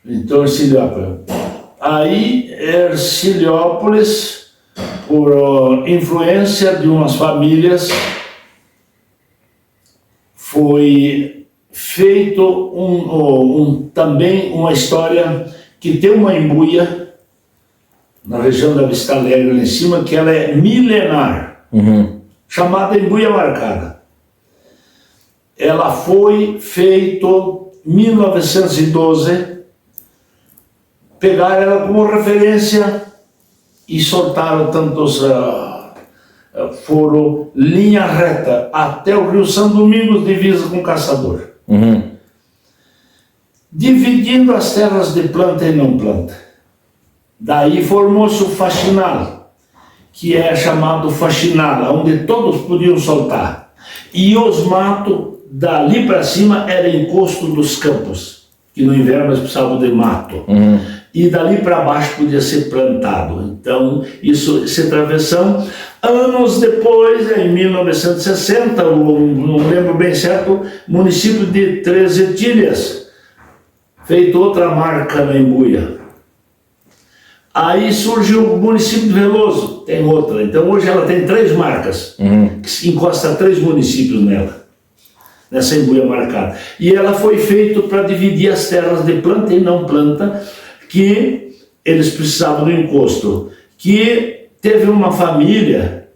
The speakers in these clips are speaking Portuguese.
Então, Ercilópolis. Aí, Ercilópolis, por influência de umas famílias, foi feito também uma história que tem uma embuia na região da Vista Alegre, lá em cima, que ela é milenar, chamada embuia marcada. Ela foi feita em 1912, pegaram ela como referência e soltaram tantos... foram linha reta até o Rio São Domingos, divisa com Caçador. Dividindo as terras de planta e não planta. Daí formou-se o faxinal, que é chamado faxinal, onde todos podiam soltar. E os matos, dali para cima, era encosto dos campos, que no inverno eles precisavam de mato. E dali para baixo podia ser plantado. Então, essa travessão, anos depois, em 1960, não lembro bem certo, município de Três Etilhas, feito outra marca na embuia. Aí surgiu o município de Veloso, tem outra. Então hoje ela tem 3 marcas, que se encosta 3 municípios nela, nessa embuia marcada. E ela foi feita para dividir as terras de planta e não planta, que eles precisavam do encosto. Que teve uma família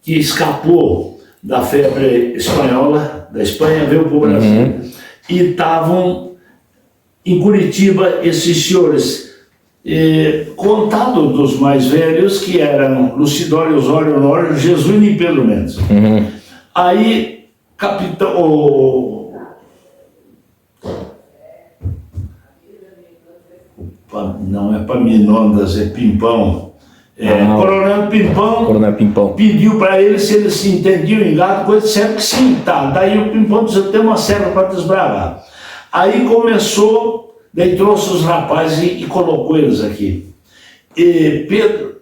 que escapou da febre espanhola, da Espanha, veio para o Brasil, e estavam em Curitiba esses senhores, contado dos mais velhos, que eram Lucidório, Osório, Honório, Jesuíno e Pedro Mendes. Aí, não é Paminondas, é Pimpão. Coronel Pimpão pediu para ele se eles se entendiam em gado, coisa certa que sim, tá. Daí o Pimpão disse: eu tenho uma serra para desbravar. Aí começou, daí trouxe os rapazes e colocou eles aqui. E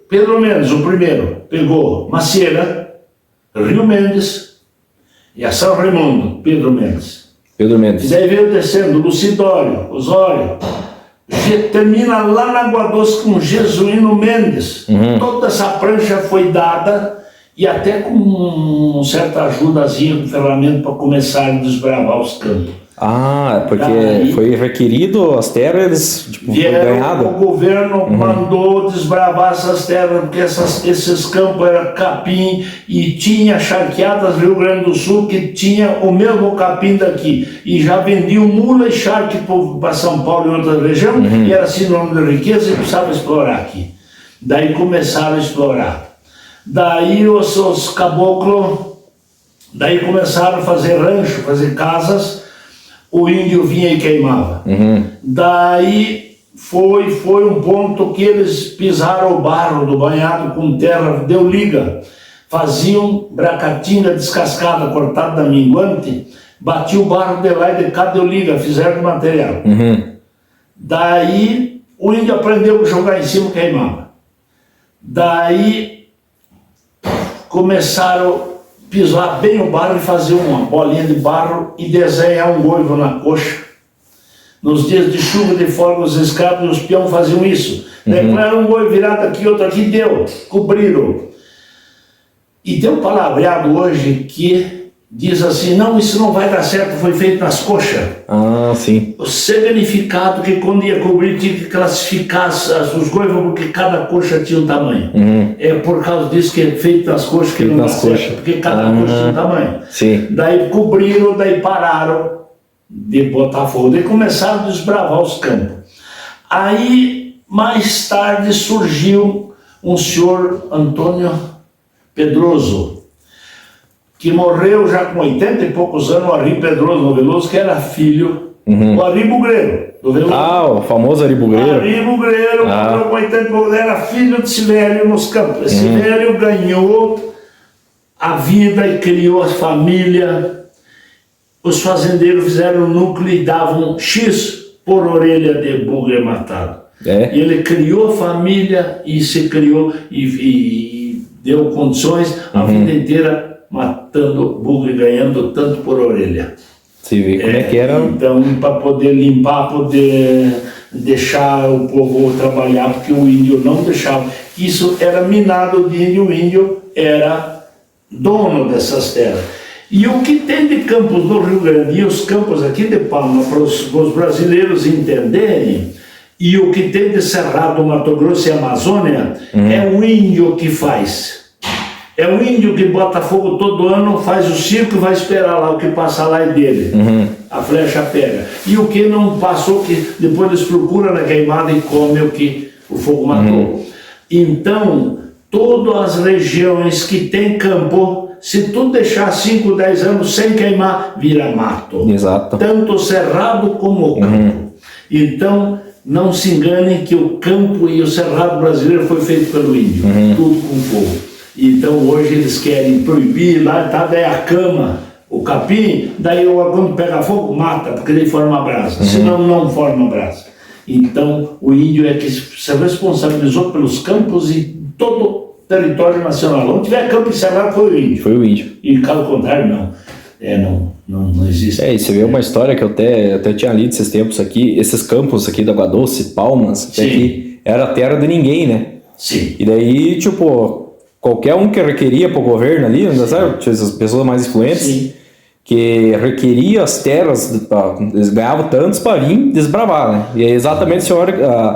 Pedro Mendes, o primeiro, pegou Macieira, Rio Mendes e a São Raimundo, Pedro Mendes. E daí veio descendo Lucidório, Osório, termina lá na Água Doce com Jesuíno Mendes. Toda essa prancha foi dada e até com uma certa ajudazinha, com ferramenta para começar a desbravar os campos. Porque daí, foi requerido as terras, ganhado? O governo mandou desbravar essas terras, porque esses campos eram capim e tinha charqueadas no Rio Grande do Sul que tinha o mesmo capim daqui. E já vendiam mula e charque para São Paulo e outra região, e era sinônimo de riqueza e precisava explorar aqui. Daí começaram a explorar. Daí os caboclos, daí começaram a fazer rancho, fazer casas. O índio vinha e queimava. Daí foi um ponto que eles pisaram o barro do banhado com terra, deu liga. Faziam bracatinga descascada, cortada da minguante, batiam o barro de lá e de cá, deu liga, fizeram material. Daí o índio aprendeu a jogar em cima e queimava. Daí começaram pisar bem o barro e fazer uma bolinha de barro e desenhar um goivo na coxa. Nos dias de chuva, de folga, os escravos e os peões faziam isso. Era um goivo virado aqui, outro aqui, deu, cobriram. E tem um palavreado hoje que diz assim: não, isso não vai dar certo, foi feito nas coxas. Sim. O significado que quando ia cobrir tinha que classificar os goivos, porque cada coxa tinha um tamanho. É por causa disso que é feito nas coxas que não dá certo, porque cada coxa tinha um tamanho. Sim. Daí cobriram, daí pararam de botar fogo, daí começaram a desbravar os campos. Aí, mais tarde, surgiu um senhor Antônio Pedroso, que morreu já com 80 e poucos anos, o Ari Pedroso no Veloso, que era filho do Ari Bugreiro, do Veloso. O famoso Ari Bugreiro. Ari Bugreiro, morreu com 80 e poucos anos, era filho de Silvério nos campos. Esse Silvério ganhou a vida e criou a família. Os fazendeiros fizeram um núcleo e davam X por orelha de bugre matado. E ele criou a família e se criou e deu condições a vida inteira matando bugre, ganhando tanto por orelha. Você vê como é que era. Então, para poder limpar, poder deixar o povo trabalhar, porque o índio não deixava. Isso era minado de índio, o índio era dono dessas terras. E o que tem de campos no Rio Grande e os campos aqui de Palma, para os brasileiros entenderem, e o que tem de Cerrado, Mato Grosso e Amazônia, é o índio que faz. É o índio que bota fogo todo ano, faz o circo e vai esperar lá, o que passa lá é dele. A flecha pega. E o que não passou, que depois eles procuram na queimada e comem o que o fogo matou. Então, todas as regiões que tem campo, se tu deixar 5, 10 anos sem queimar, vira mato. Exato. Tanto o cerrado como o campo. Então, não se enganem que o campo e o cerrado brasileiro foi feito pelo índio. Tudo com fogo. Então hoje eles querem proibir, lá tá, daí a cama, o capim, daí quando pega fogo, mata, porque ele forma brasa, senão não forma brasa. Então o índio é que se responsabilizou pelos campos e todo o território nacional. Onde tiver campo encerrado foi o índio. Foi o índio. E caso contrário, não. Não existe. E você vê uma história que eu até tinha lido esses tempos aqui, esses campos aqui da Água Doce, Palmas, até que era terra de ninguém, né? Sim. E daí, tipo, qualquer um que requeria para o governo ali, sabe? As pessoas mais influentes, Sim. que requeria as terras, eles ganhavam tantos para vir desbravar, né? E é exatamente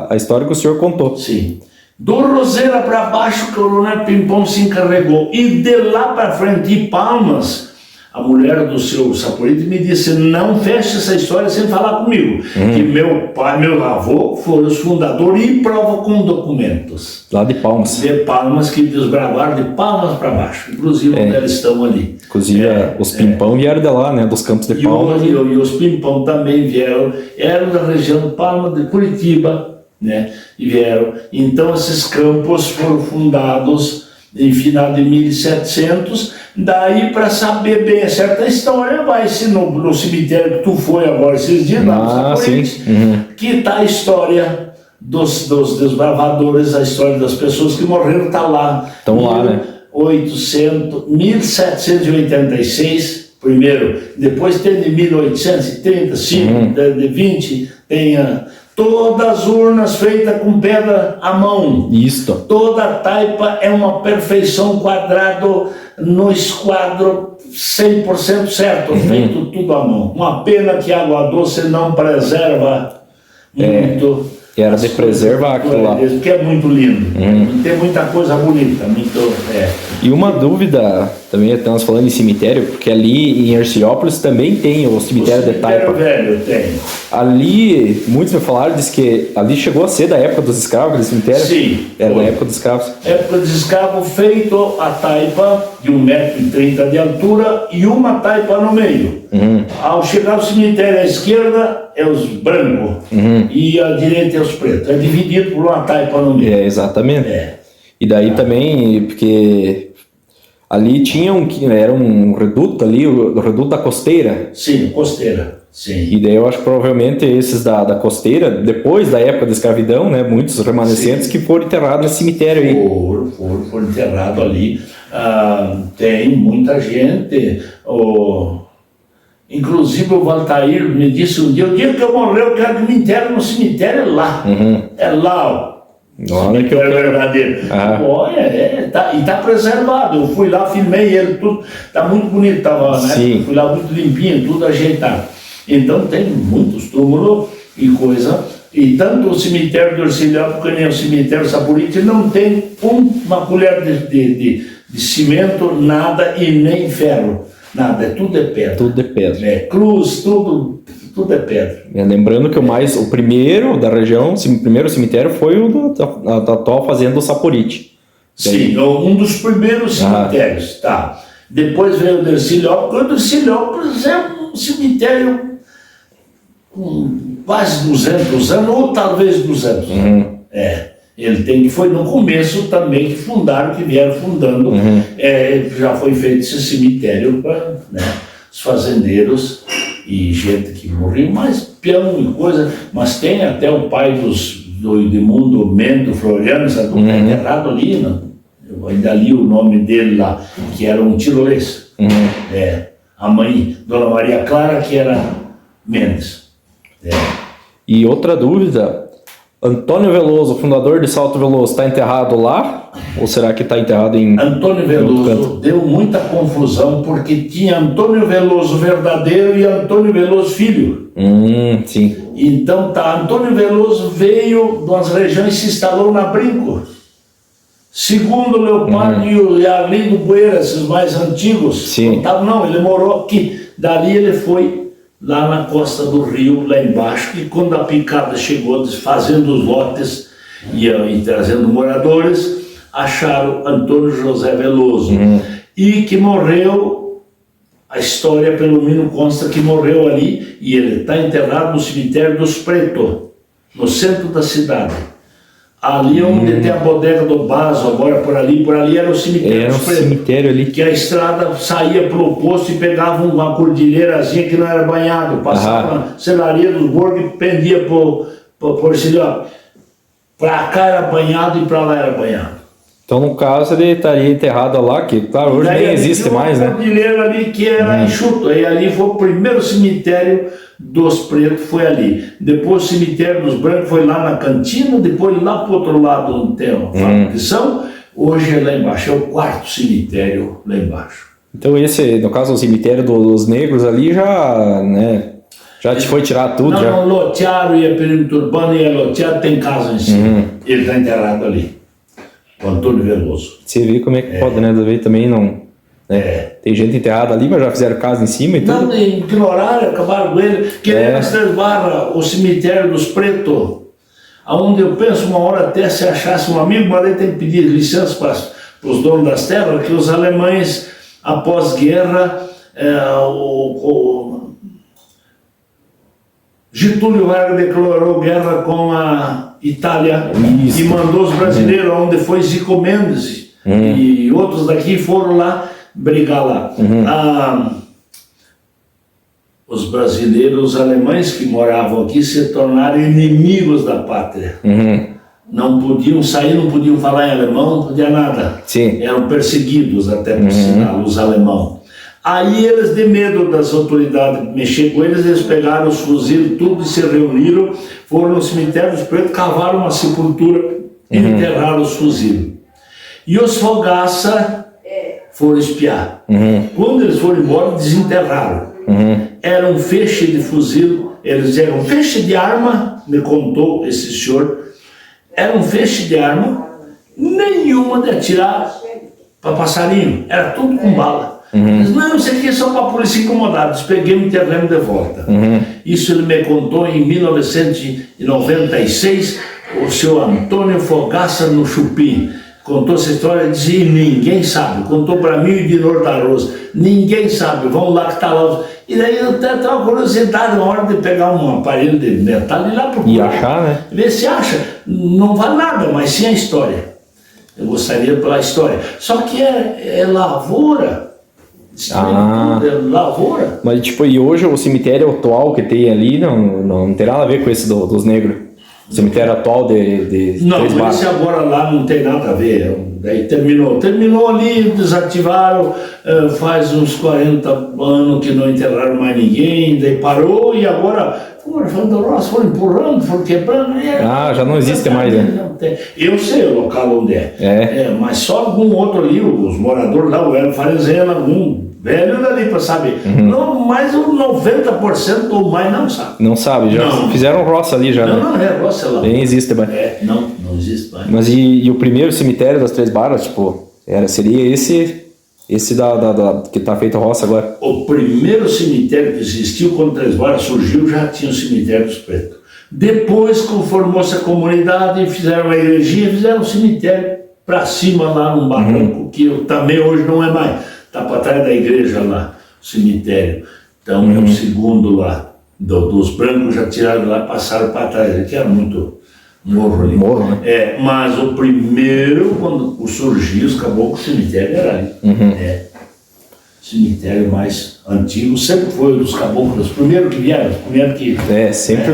a história que o senhor contou. Sim. Do Roseira para baixo, o Coronel Pimpão se encarregou. E de lá para frente, em Palmas, a mulher do seu Saporito me disse: não feche essa história sem falar comigo. Que meu pai, meu avô foram os fundadores e prova com documentos. Lá de Palmas. De Palmas, que desbravaram de Palmas para baixo. Inclusive, onde eles estão ali. Inclusive, os Pimpão vieram de lá, né? Dos campos de Palmas. E os Pimpão também vieram. Eram da região de Palmas, de Curitiba, né? E vieram. Então, esses campos foram fundados em final de 1700. Daí, para saber bem a certa história, vai-se no cemitério que tu foi agora esses dias, lá no Saporite, que está a história dos desbravadores, a história das pessoas que morreram, está lá. Estão lá, né? 1786, primeiro, depois tem de 1835, de 20, tem todas as urnas feitas com pedra à mão. Isto. Toda a taipa é uma perfeição, quadrado no esquadro 100% certo, feito tudo à mão. Uma pena que a Água Doce não preserva muito. Era de preservar aquilo lá. Porque é muito lindo. Tem muita coisa bonita. E uma dúvida, também estamos falando em cemitério, porque ali em Hercíliopolis também tem o cemitério de Taipa. Velho tem. Ali, muitos me falaram, diz que ali chegou a ser da época dos escravos, aquele cemitério? Sim. Era da época dos escravos. Época dos escravos, feito a taipa de 1,30 m de altura e uma taipa no meio. Ao chegar ao cemitério à esquerda é os brancos e à direita é os pretos. É dividido por uma taipa no meio. Exatamente. E daí também, porque ali era um reduto ali, o reduto da Costeira. Sim, Costeira. Sim. E daí eu acho que provavelmente esses da Costeira, depois da época da escravidão, né, muitos remanescentes que foram enterrados nesse cemitério aí. Foram enterrados ali. Tem muita gente. Inclusive o Valtair me disse um dia: o dia que eu morrer eu quero que me enterre no cemitério lá. É lá, Olha que eu quero. Verdadeiro. E está preservado. Eu fui lá, filmei ele, tudo. Está muito bonito, estava, né? Sim. Fui lá muito limpinho, tudo ajeitado. Então tem muitos túmulos e coisa. E tanto o cemitério do Hercíliopolis como o cemitério Saporite não tem uma colher de cimento, nada, e nem ferro. Nada, tudo é pedra. Tudo é pedra. Cruz, tudo é pedra. Lembrando que o primeiro da região, o primeiro cemitério foi o da atual fazenda do Saporite. Sim, um dos primeiros cemitérios, tá. Depois veio o do Hercíliopolis. O Hercíliopolis é um cemitério com quase 200 anos, ou talvez 200 anos. Ele foi no começo também que fundaram, que vieram fundando. Já foi feito esse cemitério para, né, os fazendeiros e gente que morreu, mas peão e coisa. Mas tem até o pai do Edmundo Mendo Floriano, sabe, enterrado ali, né? Eu ainda li o nome dele lá, que era um tirolês. A mãe, Dona Maria Clara, que era Mendes. E outra dúvida, Antônio Veloso, fundador de Salto Veloso, está enterrado lá? Ou será que está enterrado em... Antônio Veloso deu muita confusão, porque tinha Antônio Veloso verdadeiro e Antônio Veloso filho. Sim. Então Antônio Veloso veio das regiões e se instalou na Brinco. Segundo o Leopoldo e Arlindo Bueira, esses mais antigos, Sim. Não, ele morou aqui. Dali ele foi lá na costa do rio, lá embaixo, e quando a picada chegou, fazendo os lotes e trazendo moradores, acharam Antônio José Veloso. E que morreu, a história pelo menos consta que morreu ali, e ele está enterrado no cemitério dos Pretos, no centro da cidade. Ali onde tem a bodega do Baso, agora por ali era o cemitério dos Pretos. Cemitério ali. Que a estrada saía pro posto e pegava uma cordilheirazinha que não era banhado, passava na selaria dos Borgos e pendia por esse lado. Pra cá era banhado e pra lá era banhado. Então, no caso, ele estaria enterrado lá, que, claro, hoje nem existe mais, né? Tinha uma cordilheira ali que era enxuto, e ali foi o primeiro cemitério dos Pretos, foi ali. Depois o cemitério dos Brancos foi lá na cantina, depois lá pro outro lado onde tem a fábrica de São, hoje é lá embaixo, é o quarto cemitério lá embaixo. Então, esse, no caso, o cemitério dos negros ali já, né, já te foi tirar tudo? Não, lotearam, ia perímetro urbano, ia loteado, tem casa em cima. Ele está enterrado ali. O Antônio Veloso. Você vê como é que pode, né? Também não... Tem gente enterrada ali, mas já fizeram casa em cima e tudo. Não, ignoraram, acabaram com ele. Querendo nas Três Barras, o cemitério dos Pretos, onde eu penso uma hora até se achasse um amigo, mas ele tem que pedir licença para os donos das terras, que os alemães, após guerra, Getúlio Vargas declarou guerra com a Itália. Isso. E mandou os brasileiros, onde foi Zico Mendes e outros daqui foram lá brigar lá. Os brasileiros, os alemães que moravam aqui se tornaram inimigos da pátria. Não podiam sair, não podiam falar em alemão, não podia nada. Sim. Eram perseguidos até por sinal, os alemãos. Aí eles, de medo das autoridades mexer com eles, eles pegaram os fuzis, tudo, e se reuniram, foram no cemitério dos Pretos, cavaram uma sepultura e enterraram os fuzis. E os Fogaça foram espiar. Quando eles foram embora, desenterraram. Era um feixe de fuzil, eles eram um feixe de arma, me contou esse senhor, era um feixe de arma, nenhuma de atirar para passarinho, era tudo com bala. Não, isso aqui é só para a polícia incomodada. Peguei e enterramos de volta. Isso ele me contou em 1996, o senhor Antônio Fogaça no Chupim. Contou essa história e dizia: ninguém sabe. Contou para mim e de Norte da Rosa. Ninguém sabe, vamos lá que está lá. E daí eu até tenho uma curiosidade na hora de pegar um aparelho de metal e ir lá procurar. E achar, né? Ver se acha. Não vale nada, mas sim a história. Eu gostaria pela história. Só que é lavoura. Lavoura. Mas tipo, e hoje o cemitério atual que tem ali não tem nada a ver com esse dos negros. O cemitério atual de não, esse agora lá não tem nada a ver. Daí terminou ali, desativaram, faz uns 40 anos que não enterraram mais ninguém, daí parou e agora foram empurrando, foram quebrando. Já não existe mais, né? Eu sei o local onde mas só algum outro ali, os moradores lá, o Hélio Farezena, algum velho dali para saber. Não, mais um 90% ou mais não sabe. Não sabe, já fizeram roça ali já. Não é roça lá. Nem existe mais. Não existe mais. Mas e o primeiro cemitério das Três Barras, tipo, seria esse que tá feito roça agora? O primeiro cemitério que existiu quando Três Barras surgiu, já tinha o cemitério dos Pretos. Depois, conformou-se a comunidade, fizeram a igrejinha, fizeram um cemitério para cima lá num barranco, que também hoje não é mais. Está para trás da igreja lá, o cemitério. Então é o segundo lá. Dos brancos já tiraram lá, passaram para trás, que era muito morro ali. Morro, né? Mas o primeiro, quando surgiu, os caboclos, o cemitério era ali. Cemitério mais antigo, sempre foi dos caboclos, os primeiros que vieram, os primeiros que... sempre...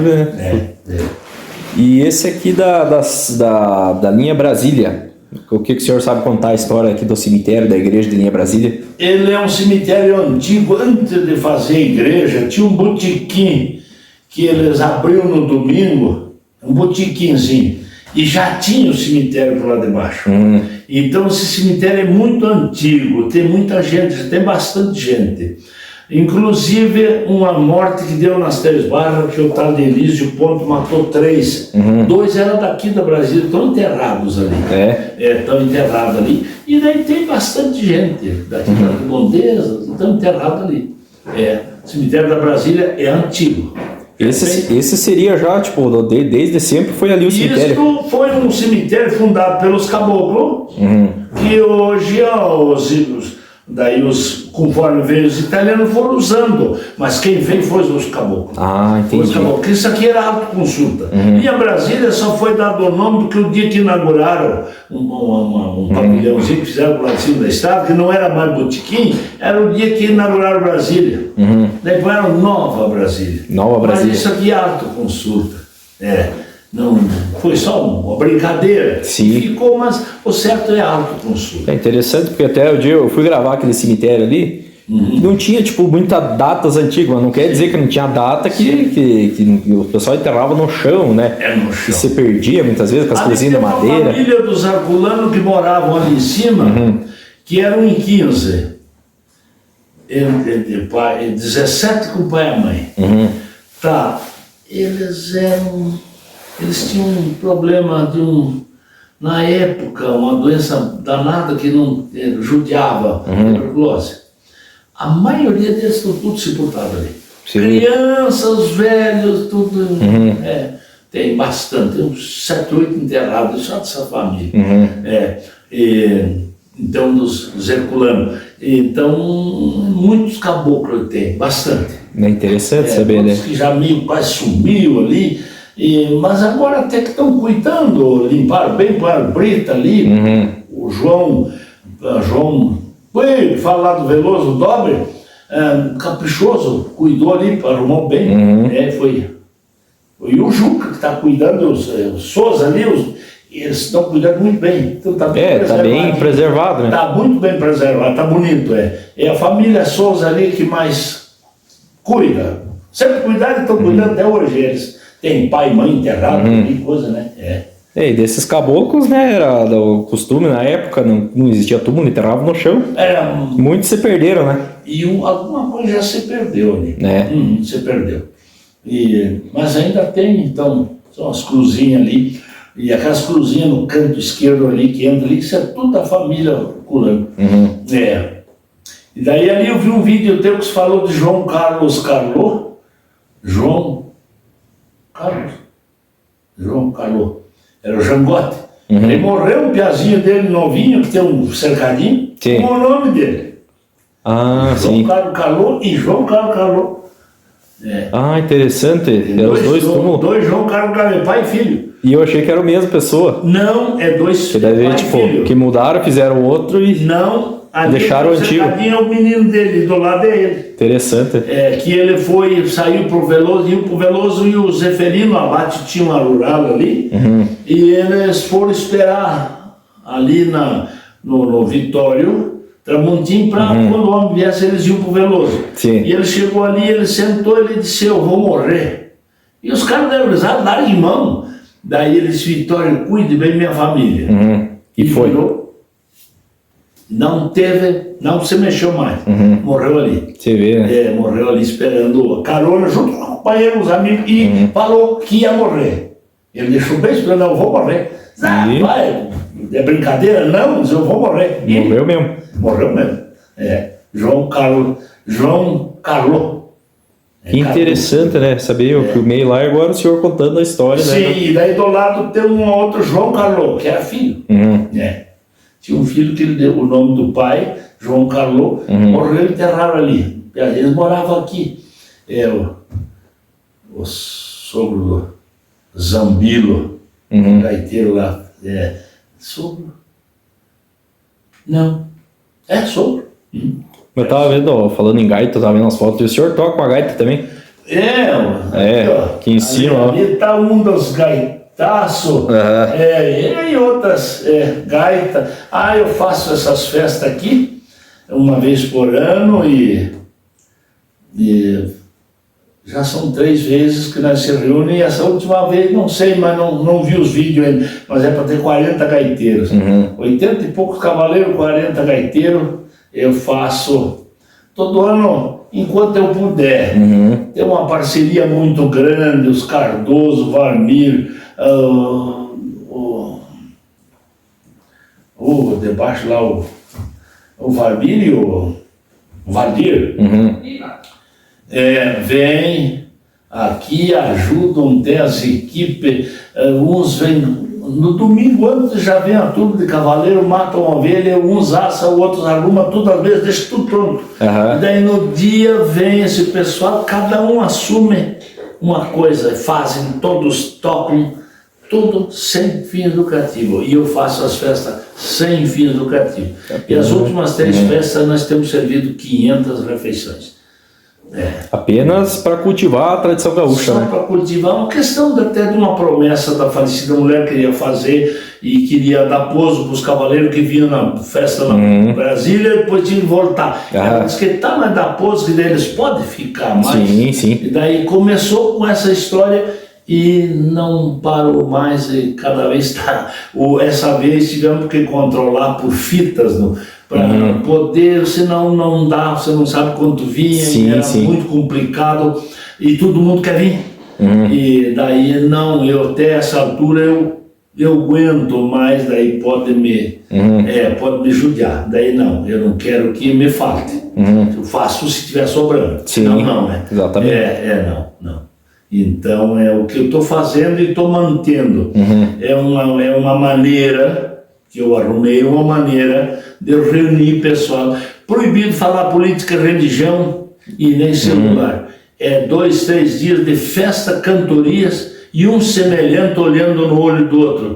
E esse aqui da linha Brasília, O que o senhor sabe contar a história aqui do cemitério da igreja de Linha Brasília? Ele é um cemitério antigo. Antes de fazer a igreja, tinha um botequim que eles abriam no domingo, um botequinzinho, e já tinha o cemitério por lá de baixo. Então esse cemitério é muito antigo, tem muita gente, tem bastante gente. Inclusive uma morte que deu nas Três Barras, que o tal de Elísio Ponto matou 3. 2 eram daqui da Brasília, estão enterrados ali. Estão enterrados ali. E daí tem bastante gente daqui da Redondeza, estão enterrados ali. O cemitério da Brasília é antigo. Esse seria já, tipo, desde sempre foi ali o cemitério? Isso foi um cemitério fundado pelos caboclos, que hoje conforme veio os italianos foram usando, mas quem veio foi os caboclos. Entendi. Os caboclos. Isso aqui era autoconsulta. E a Brasília só foi dado o nome porque o dia que inauguraram um pavilhãozinho que fizeram lá em cima da estrada, que não era mais botequim, era o dia que inauguraram Brasília. Daí põeram Nova Brasília. Nova Brasília. Mas isso aqui é autoconsulta. Não foi só uma brincadeira. Sim. Ficou, mas o certo é autoconsulta. É interessante porque até o dia eu fui gravar aquele cemitério ali, não tinha tipo muitas datas antigas, mas não quer dizer que não tinha data que o pessoal enterrava no chão, né? No chão. E você perdia muitas vezes com as coisinhas de madeira. A família dos Arculanos que moravam ali em cima, que eram em 15. 17 com o pai e a mãe. Eles tinham um problema na época, uma doença danada que não judiava, tuberculose. A maioria deles estão tudo sepultados ali. Sim. Crianças, velhos, tudo. Tem bastante, tem uns 7, 8 enterrados só dessa família. Então, dos Herculanos. Então, muitos caboclos tem, bastante. É interessante saber, né? Que já meio quase sumiu ali. Mas agora até que estão cuidando, limparam bem para a Brita ali. O João, foi falar do Veloso Dobre, caprichoso, cuidou ali, arrumou bem. Foi o Juca que está cuidando, os Souza ali, eles estão cuidando muito bem. Então, tá bem preservado, né? Está muito bem preservado, está bonito. É a família Souza ali que mais cuida. Sempre cuidaram e estão cuidando até hoje. Eles têm pai e mãe enterrado, coisa, né? E desses caboclos, né? Era o costume na época, não existia túmulo, enterravam no chão. Muitos se perderam, né? E alguma coisa já se perdeu ali. Se perdeu. Mas ainda tem, então, são as cruzinhas ali. E aquelas cruzinhas no canto esquerdo ali, que entra ali, isso é toda a família Culano. E daí ali eu vi um vídeo teu que você falou de João Carlos Carlô. João Carlô. Era o Jangote. Ele morreu, um piazinho dele novinho, que tem um cercadinho. Sim. Com o nome dele. João Carlos Carlô e João Carlos Carlô. Interessante. Eram os dois túmulos. Dois João Carlos Carlô, pai e filho. E eu achei que era a mesma pessoa. Não, é dois que daí, pai tipo, e filho. Que mudaram, fizeram outro e deixaram o antigo. É o menino dele, do lado é ele. Interessante. Que ele saiu pro Veloso, iam pro Veloso e o Zeferino Abate tinha uma rural ali. E eles foram esperar ali no Vitório Tramontim para quando o homem viesse eles iam pro Veloso. Sim. E ele chegou ali, ele sentou, ele disse: eu vou morrer. E os caras deram risada, larga de mão. Daí ele disse: Vitório, cuide bem da minha família. E foi. Não se mexeu mais. Morreu ali. Você vê, né? Morreu ali esperando a carona junto com o companheiro, os amigos, e falou que ia morrer. Ele deixou bem esperando: eu vou morrer. Pai, é brincadeira? Não, eu vou morrer. Morreu mesmo. Morreu mesmo. João Carlos. Que interessante, né? Saber, eu filmei lá e agora o senhor contando a história, Sim, né? e daí do lado tem um outro João Carlos, que era filho. Tinha um filho que ele deu o nome do pai, João Carlos, morreu e enterraram ali. Eles moravam aqui. O sogro do Zambilo, gaiteiro lá. Sogro? Não. Sogro. Eu tava vendo, falando em gaita, eu tava vendo as fotos, e o senhor toca com a gaita também? Aqui que em cima, ali tá um dos taço, e outras, gaita. Eu faço essas festas aqui uma vez por ano e já são 3 vezes que nós se reúnem. E essa última vez, não sei, mas não vi os vídeos ainda, mas é para ter 40 gaiteiros. 80 e poucos cavaleiros, 40 gaiteiros. Eu faço todo ano, enquanto eu puder. Tem uma parceria muito grande, os Cardoso, Varmir, debaixo lá o Varmir e o Valdir. Vem aqui, ajudam, tem as equipes, uns vêm no domingo antes, já vem a turma de cavaleiro, matam uma ovelha, uns assam, outros arrumam tudo, às vezes deixa tudo pronto. E daí no dia vem esse pessoal, cada um assume uma coisa, fazem, todos tocam, tudo sem fins lucrativos. E eu faço as festas sem fins lucrativos. E as últimas 3 festas nós temos servido 500 refeições. Apenas para cultivar a tradição gaúcha, só para cultivar, uma questão até de uma promessa da falecida mulher que queria fazer e queria dar pouso para os cavaleiros que vinham na festa na Brasília e depois tinham que voltar. Ela disse que mas dá pouso que daí eles podem ficar mais. Sim. E daí começou com essa história e não parou mais, e cada vez está. Essa vez tivemos que controlar por fitas para poder, senão não dá, você não sabe quanto vinha, era muito complicado e todo mundo quer vir. E daí eu até essa altura eu aguento mais, daí pode me judiar. Daí eu não quero que me falte. Eu faço se estiver sobrando. Não. Exatamente. Não. Então é o que eu estou fazendo e estou mantendo. É uma maneira que eu arrumei, uma maneira de reunir pessoal. Proibido falar política, religião e nem celular. 2, 3 dias de festa, cantorias e um semelhante olhando no olho do outro,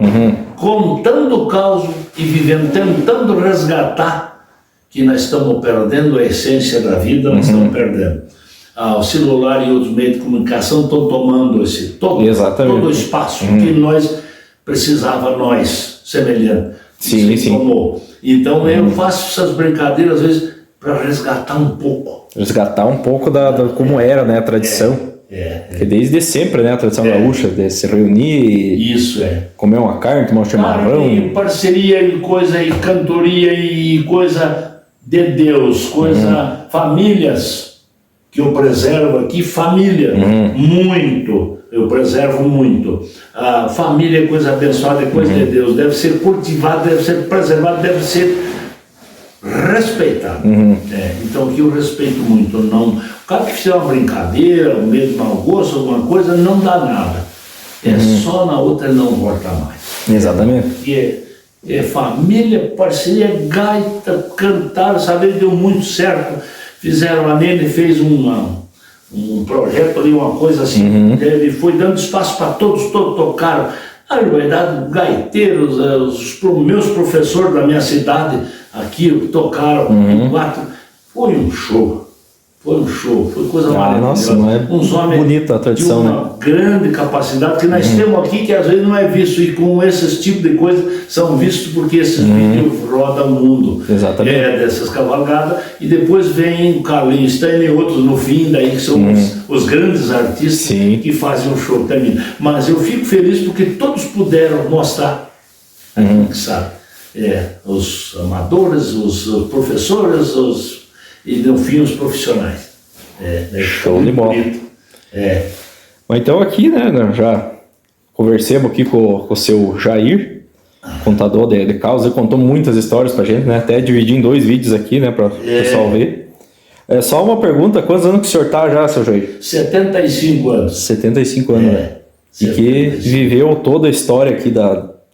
contando o caos e vivendo, tentando resgatar que nós estamos perdendo a essência da vida, nós estamos perdendo. O celular e outros meios de comunicação estão tomando todo o espaço que nós precisava, semelhante. Sim. Tomou. Então eu faço essas brincadeiras às vezes para resgatar um pouco. Resgatar um pouco da como era, né, a tradição. Porque desde sempre, né, a tradição gaúcha, de se reunir, comer uma carne, tomar um chimarrão. E parceria e coisa, e cantoria e coisa de Deus, coisa, famílias que eu preservo aqui, família, muito, eu preservo muito. A família é coisa abençoada, é coisa de Deus, deve ser cultivada, deve ser preservada, deve ser respeitado. Então que eu respeito muito. O cara que fizer uma brincadeira, um medo de mau gosto, alguma coisa, não dá nada. Só na outra ele não volta mais. Exatamente. É família, parceria, gaita, cantar, sabe, deu muito certo. Fizeram, a Nene fez um projeto ali, uma coisa assim, ele foi dando espaço para todos tocaram. A verdade, gaiteiros, os meus professores da minha cidade aqui tocaram, foi um show. Foi coisa maravilhosa. Uns homens bonita a tradição, de uma grande capacidade que nós temos aqui, que às vezes não é visto, e com esses tipos de coisas são vistos porque esses vídeos rodam o mundo. Exatamente. Dessas cavalgadas, e depois vem o Carlinhos, tem outros no fim, daí que são os grandes artistas que fazem o show também. Mas eu fico feliz porque todos puderam mostrar aquilo que sabe. Os amadores, os professores, e no fim os profissionais. Show de bola. Mas então aqui, né, já conversamos aqui com o seu Jair, contador de causas, ele contou muitas histórias pra gente, né, até dividir em 2 vídeos aqui, né, para o pessoal ver. Só uma pergunta, quantos anos que o senhor tá já, seu Jair? 75 anos. 75 anos, né? E que viveu toda a história aqui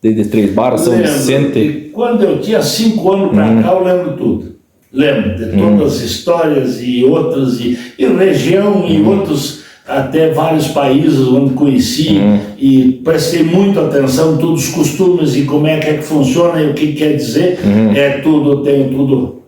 de Três Barras, São Vicente. E quando eu tinha 5 anos pra cá, eu lembro tudo. Lembro de todas as histórias e outras, e região e outros, até vários países onde conheci e prestei muita atenção, todos os costumes e como é que funciona e o que quer dizer, tenho tudo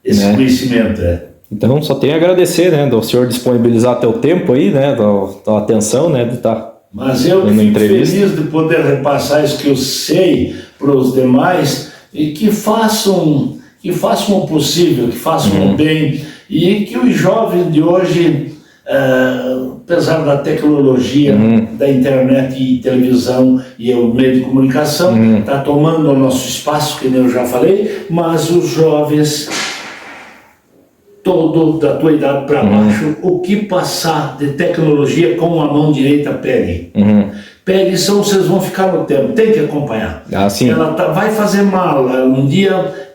esse conhecimento. Então só tenho a agradecer, né, do senhor disponibilizar teu tempo aí, né, da atenção, né, de estar Mas eu fico feliz de poder repassar isso que eu sei para os demais e que façam o possível, que façam o bem e que os jovens de hoje, apesar da tecnologia, da internet e televisão e o meio de comunicação, está tomando o nosso espaço, que eu já falei, mas os jovens, todo da tua idade para baixo, o que passar de tecnologia com a mão direita, pegue. Pegue, senão vocês vão ficar no tempo, tem que acompanhar. Sim. Ela vai fazer mal, um dia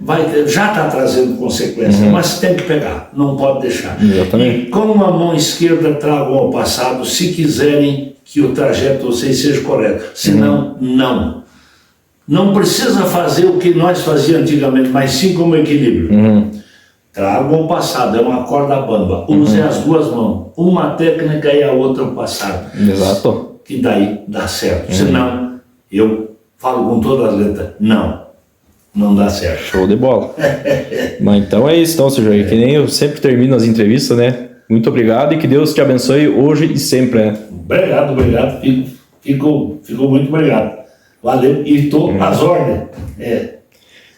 já está trazendo consequências, mas tem que pegar, não pode deixar. Exatamente. E com a mão esquerda tragam ao passado, se quiserem que o trajeto de vocês seja correto, senão não. Não precisa fazer o que nós fazíamos antigamente, mas sim como equilíbrio. Tragam ao passado, é uma corda bamba. Use as duas mãos, uma técnica e a outra o passado. Exato. Que daí dá certo. Senão, eu falo com todas as letras, não dá certo. Show de bola. Mas então é isso, então, seu Jair, que nem eu sempre termino as entrevistas, né? Muito obrigado e que Deus te abençoe hoje e sempre, né? Obrigado. Fico muito obrigado. Valeu. E estou às ordens.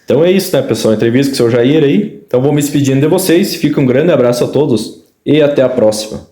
Então é isso, né, pessoal? Entrevista com o seu Jair aí. Então vou me despedindo de vocês. Fica um grande abraço a todos e até a próxima.